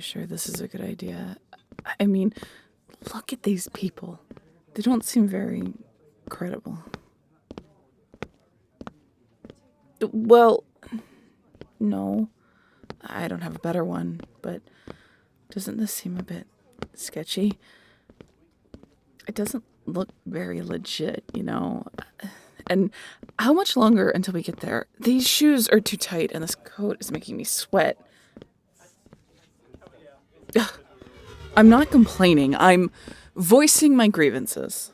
sure this is a good idea? I mean, look at these people. They don't seem very credible. Well, no. I don't have a better one, but doesn't this seem a bit sketchy? It doesn't look very legit, you know? And how much longer until we get there? These shoes are too tight and this coat is making me sweat. Ugh. I'm not complaining. I'm voicing my grievances.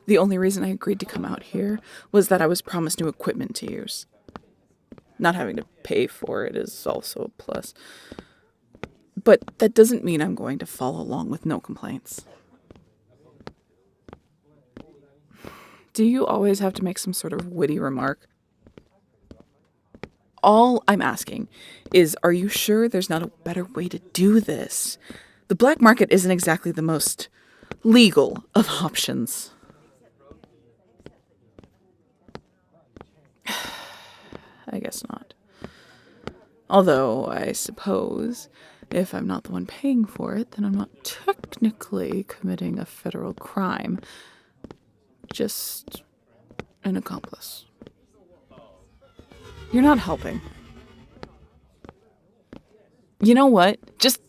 The only reason I agreed to come out here was that I was promised new equipment to use. Not having to pay for it is also a plus. But that doesn't mean I'm going to follow along with no complaints. Do you always have to make some sort of witty remark? All I'm asking is, are you sure there's not a better way to do this? The black market isn't exactly the most legal of options. I guess not. Although, I suppose, if I'm not the one paying for it, then I'm not technically committing a federal crime. Just an accomplice. You're not helping. You know what? Just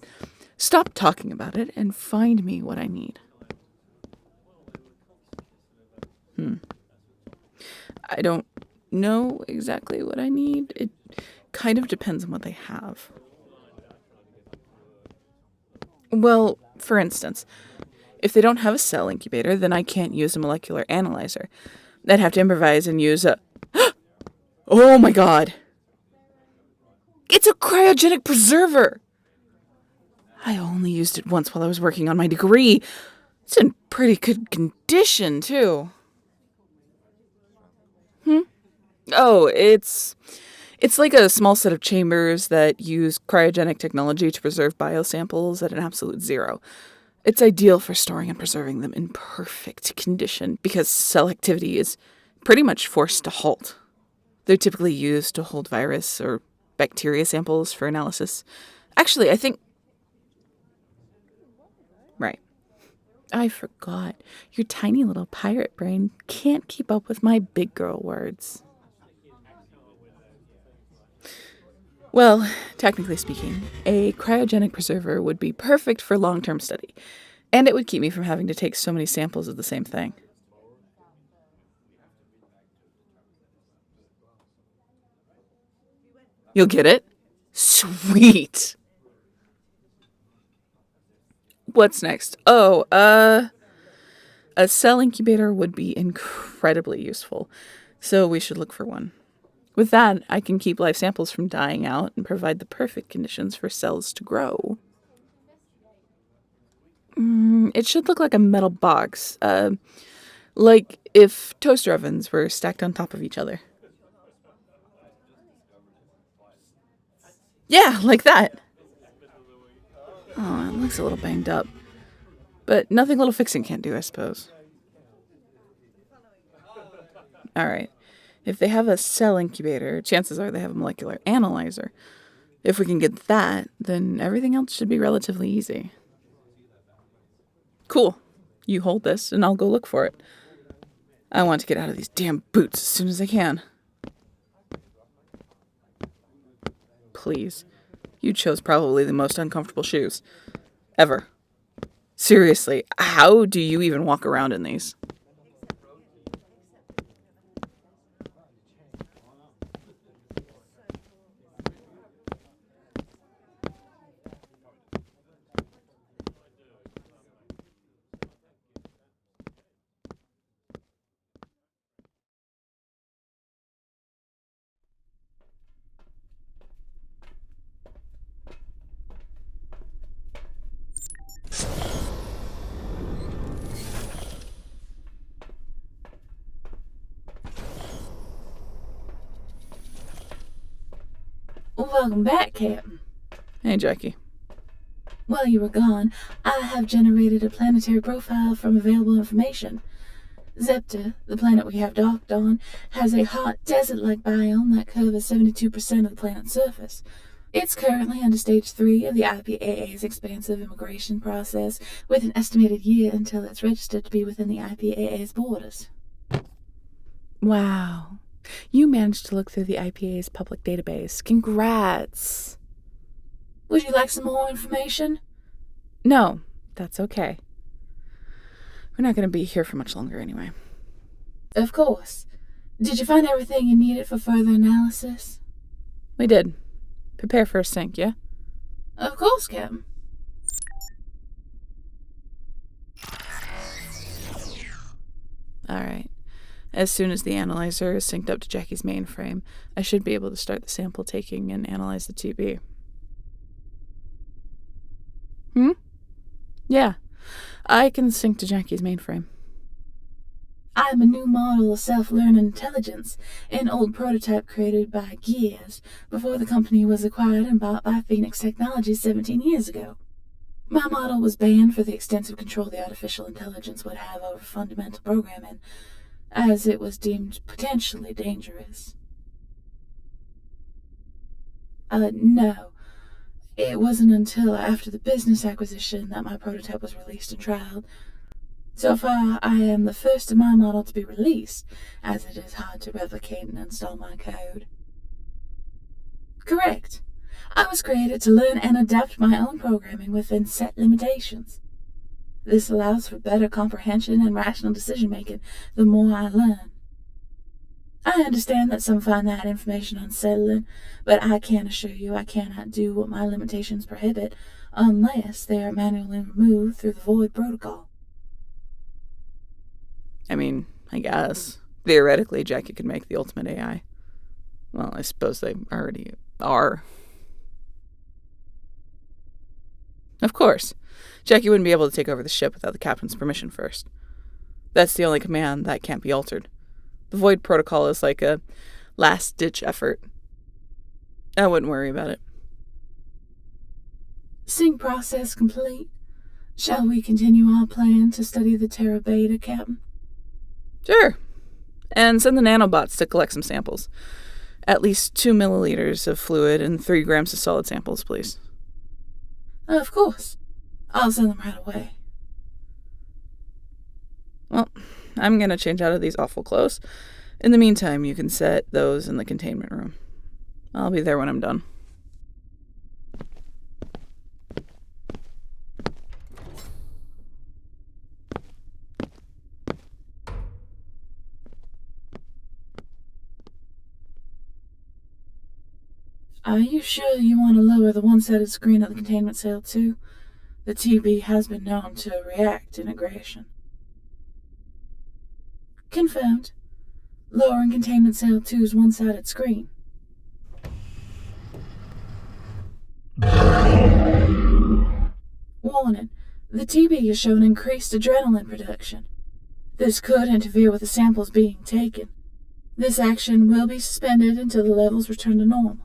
stop talking about it and find me what I need. I don't know exactly what I need. It kind of depends on what they have. Well, for instance, if they don't have a cell incubator, then I can't use a molecular analyzer. I'd have to improvise and use a... Oh my god! It's a cryogenic preserver! I only used it once while I was working on my degree. It's in pretty good condition, too. Oh, it's like a small set of chambers that use cryogenic technology to preserve biosamples at an absolute zero. It's ideal for storing and preserving them in perfect condition because cell activity is pretty much forced to halt. They're typically used to hold virus or bacteria samples for analysis. Actually, I think... Right. I forgot. Your tiny little pirate brain can't keep up with my big girl words. Well, technically speaking, a cryogenic preserver would be perfect for long-term study, and it would keep me from having to take so many samples of the same thing. You'll get it? Sweet! What's next? Oh, a cell incubator would be incredibly useful, so we should look for one. With that, I can keep live samples from dying out and provide the perfect conditions for cells to grow. It should look like a metal box, like if toaster ovens were stacked on top of each other. Yeah, like that. Oh, it looks a little banged up. But nothing a little fixing can't do, I suppose. Alright. If they have a cell incubator, chances are they have a molecular analyzer. If we can get that, then everything else should be relatively easy. Cool. You hold this, and I'll go look for it. I want to get out of these damn boots as soon as I can. Please. You chose probably the most uncomfortable shoes. Ever. Seriously, how do you even walk around in these? Welcome back, Captain. Hey, Jackie. While you were gone, I have generated a planetary profile from available information. Zepta, the planet we have docked on, has a hot desert-like biome that covers 72% of the planet's surface. It's currently under Stage 3 of the IPAA's expansive immigration process, with an estimated year until it's registered to be within the IPAA's borders. Wow. You managed to look through the IPA's public database. Congrats. Would you like some more information? No, that's okay. We're not going to be here for much longer anyway. Of course. Did you find everything you needed for further analysis? We did. Prepare for a sync, yeah? Of course, Captain. Alright. As soon as the analyzer is synced up to Jackie's mainframe, I should be able to start the sample taking and analyze the TB. Yeah. I can sync to Jackie's mainframe. I'm a new model of self-learning intelligence, an old prototype created by Gears before the company was acquired and bought by Phoenix Technologies 17 years ago. My model was banned for the extensive control the artificial intelligence would have over fundamental programming, as it was deemed potentially dangerous. No. It wasn't until after the business acquisition that my prototype was released and trialed. So far, I am the first of my model to be released, as it is hard to replicate and install my code. Correct. I was created to learn and adapt my own programming within set limitations. This allows for better comprehension and rational decision-making the more I learn. I understand that some find that information unsettling, but I can assure you I cannot do what my limitations prohibit unless they are manually removed through the Void protocol. I mean, I guess. Theoretically, Jackie could make the ultimate AI. Well, I suppose they already are. Of course. Jackie wouldn't be able to take over the ship without the captain's permission first. That's the only command that can't be altered. The Void protocol is like a last-ditch effort. I wouldn't worry about it. Sync process complete. Shall we continue our plan to study the terab beta, Captain? Sure. And send the nanobots to collect some samples. At least 2 milliliters of fluid and 3 grams of solid samples, please. Of course. I'll send them right away. Well, I'm going to change out of these awful clothes. In the meantime, you can set those in the containment room. I'll be there when I'm done. Are you sure you want to lower the one-sided screen of the containment cell too? The TB has been known to react to integration. Confirmed. Lowering containment cell 2's one-sided screen. Warning. The TB has shown increased adrenaline production. This could interfere with the samples being taken. This action will be suspended until the levels return to normal.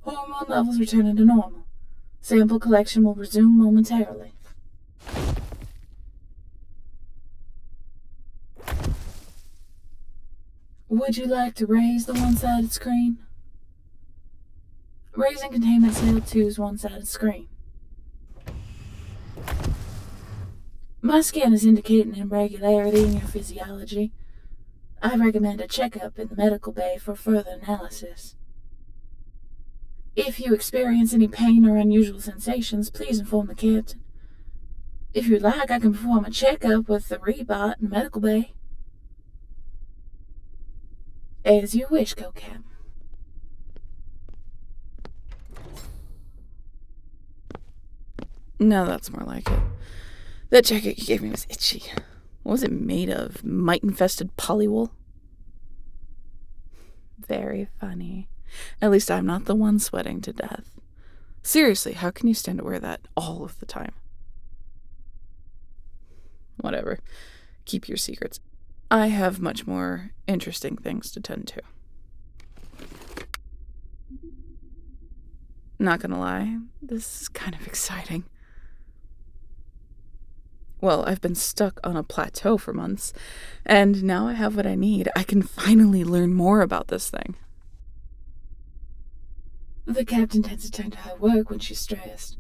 Hormone levels returning to normal. Sample collection will resume momentarily. Would you like to raise the one-sided screen? Raising containment cell 2's one-sided screen. My scan is indicating irregularity in your physiology. I recommend a checkup in the medical bay for further analysis. If you experience any pain or unusual sensations, please inform the captain. If you'd like, I can perform a checkup with the rebot in the medical bay. As you wish, Co-Cap. No, that's more like it. That jacket you gave me was itchy. What was it made of? Mite-infested polywool? Very funny. At least I'm not the one sweating to death. Seriously, how can you stand to wear that all of the time? Whatever. Keep your secrets. I have much more interesting things to tend to. Not gonna lie, this is kind of exciting. Well, I've been stuck on a plateau for months, and now I have what I need. I can finally learn more about this thing. The captain tends to turn to her work when she's stressed.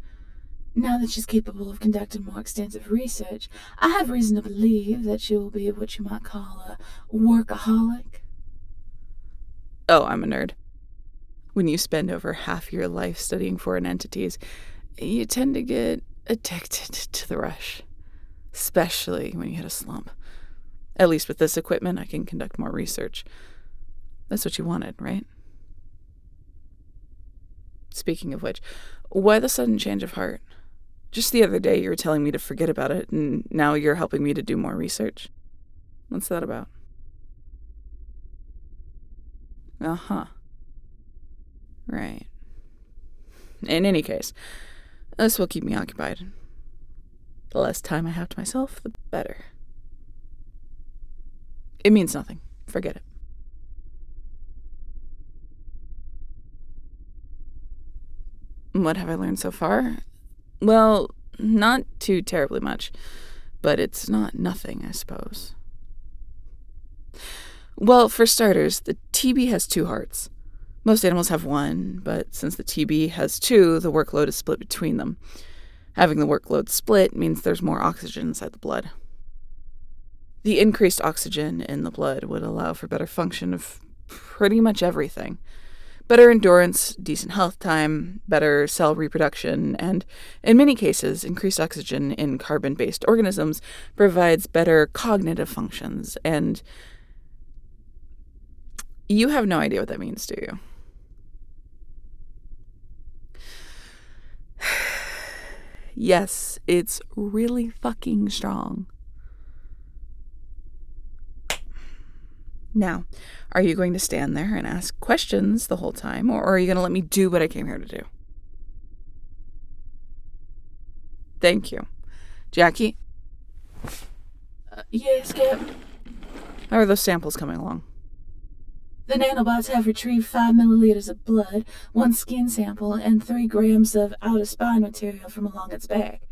Now that she's capable of conducting more extensive research, I have reason to believe that she will be what you might call a workaholic. Oh, I'm a nerd. When you spend over half your life studying foreign entities, you tend to get addicted to the rush, especially when you hit a slump. At least with this equipment, I can conduct more research. That's what you wanted, right? Speaking of which, why the sudden change of heart? Just the other day you were telling me to forget about it, and now you're helping me to do more research. What's that about? Uh-huh. Right. In any case, this will keep me occupied. The less time I have to myself, the better. It means nothing. Forget it. What have I learned so far? Well, not too terribly much, but it's not nothing, I suppose. Well, for starters, the TB has 2 hearts. Most animals have 1, but since the TB has 2, the workload is split between them. Having the workload split means there's more oxygen inside the blood. The increased oxygen in the blood would allow for better function of pretty much everything. Better endurance, decent health time, better cell reproduction, and, in many cases, increased oxygen in carbon-based organisms provides better cognitive functions, and you have no idea what that means, do you? Yes, it's really fucking strong. Now, are you going to stand there and ask questions the whole time, or are you going to let me do what I came here to do? Thank you. Jackie? Yes, Captain? How are those samples coming along? The nanobots have retrieved 5 milliliters of blood, 1 skin sample, and 3 grams of outer spine material from along its back.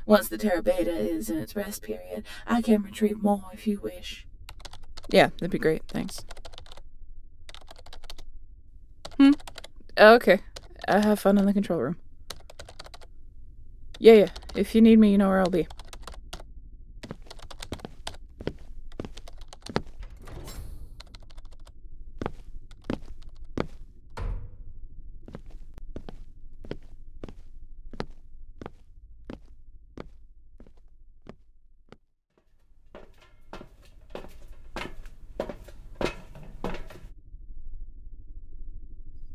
Once the terab is in its rest period, I can retrieve more if you wish. Yeah, that'd be great. Thanks. Okay. Have fun in the control room. Yeah. If you need me, you know where I'll be.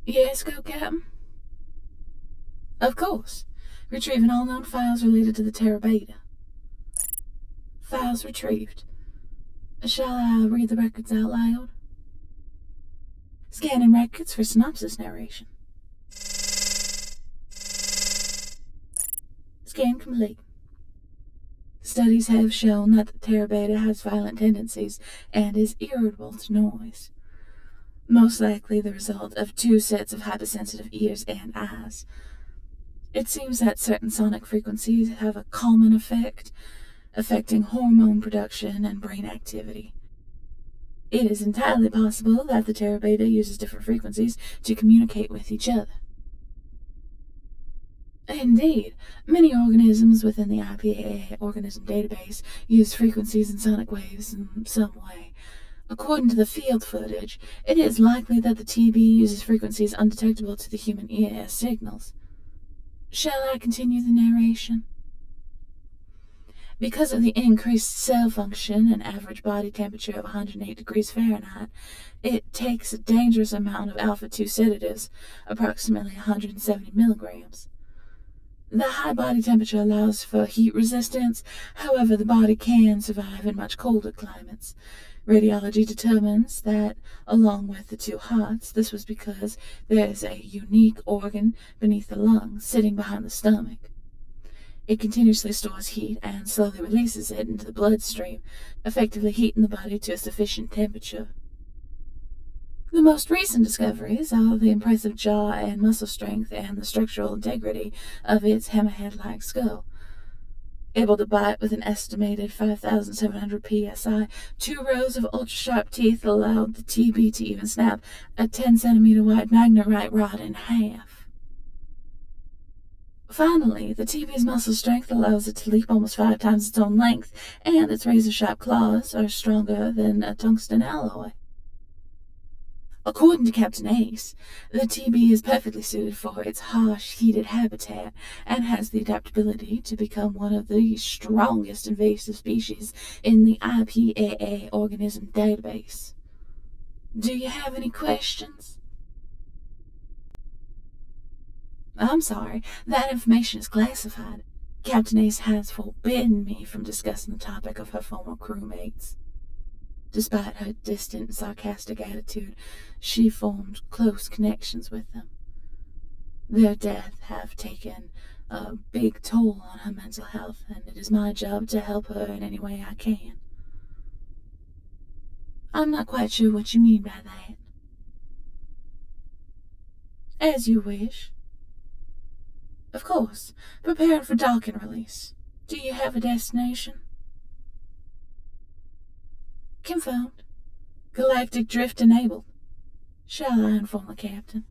Yes, go, Captain? Of course. Retrieving all known files related to the terab. Files retrieved. Shall I read the records out loud? Scanning records for synopsis narration. Scan complete. Studies have shown that the terab has violent tendencies and is irritable to noise. Most likely the result of 2 sets of hypersensitive ears and eyes. It seems that certain sonic frequencies have a calming effect, affecting hormone production and brain activity. It is entirely possible that the terab uses different frequencies to communicate with each other. Indeed, many organisms within the IPAA organism database use frequencies and sonic waves in some way. According to the field footage, it is likely that the TB uses frequencies undetectable to the human ear as signals. Shall I continue the narration? Because of the increased cell function and average body temperature of 108 degrees Fahrenheit, it takes a dangerous amount of alpha-2 sedatives, approximately 170 milligrams. The high body temperature allows for heat resistance, however the body can survive in much colder climates. Radiology determines that, along with the 2 hearts, this was because there is a unique organ beneath the lung, sitting behind the stomach. It continuously stores heat and slowly releases it into the bloodstream, effectively heating the body to a sufficient temperature. The most recent discoveries are the impressive jaw and muscle strength and the structural integrity of its hammerhead-like skull. Able to bite with an estimated 5,700 psi, 2 rows of ultra-sharp teeth allowed the TB to even snap a 10-centimeter wide magnerite rod in half. Finally, the TB's muscle strength allows it to leap almost 5 times its own length, and its razor-sharp claws are stronger than a tungsten alloy. According to Captain Ace, the TB is perfectly suited for its harsh, heated habitat and has the adaptability to become one of the strongest invasive species in the IPAA organism database. Do you have any questions? I'm sorry, that information is classified. Captain Ace has forbidden me from discussing the topic of her former crewmates. Despite her distant, sarcastic attitude, she formed close connections with them. Their death have taken a big toll on her mental health, and it is my job to help her in any way I can. I'm not quite sure what you mean by that. As you wish. Of course, preparing for dock and release. Do you have a destination? Confirmed. Galactic drift enabled. Shall I inform the captain?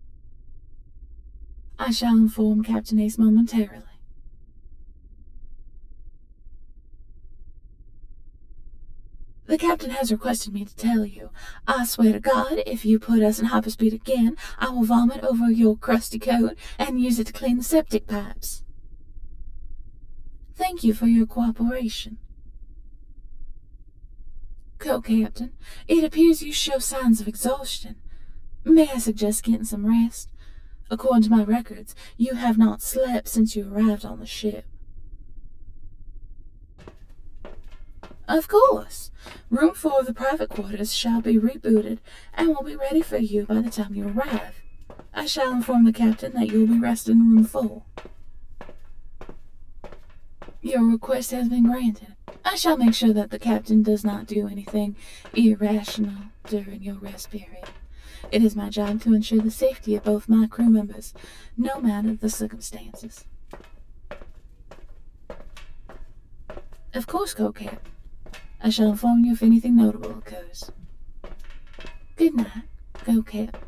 I shall inform Captain Ace momentarily. The captain has requested me to tell you. I swear to God, if you put us in hyperspeed again, I will vomit over your crusty coat and use it to clean the septic pipes. Thank you for your cooperation. Co-captain, it appears you show signs of exhaustion. May I suggest getting some rest? According to my records, you have not slept since you arrived on the ship. Of course. Room 4 of the private quarters shall be rebooted and will be ready for you by the time you arrive. I shall inform the captain that you will be resting in room 4. Your request has been granted. I shall make sure that the captain does not do anything irrational during your rest period. It is my job to ensure the safety of both my crew members, no matter the circumstances. Of course, co-captain. I shall inform you if anything notable occurs. Good night, co-captain.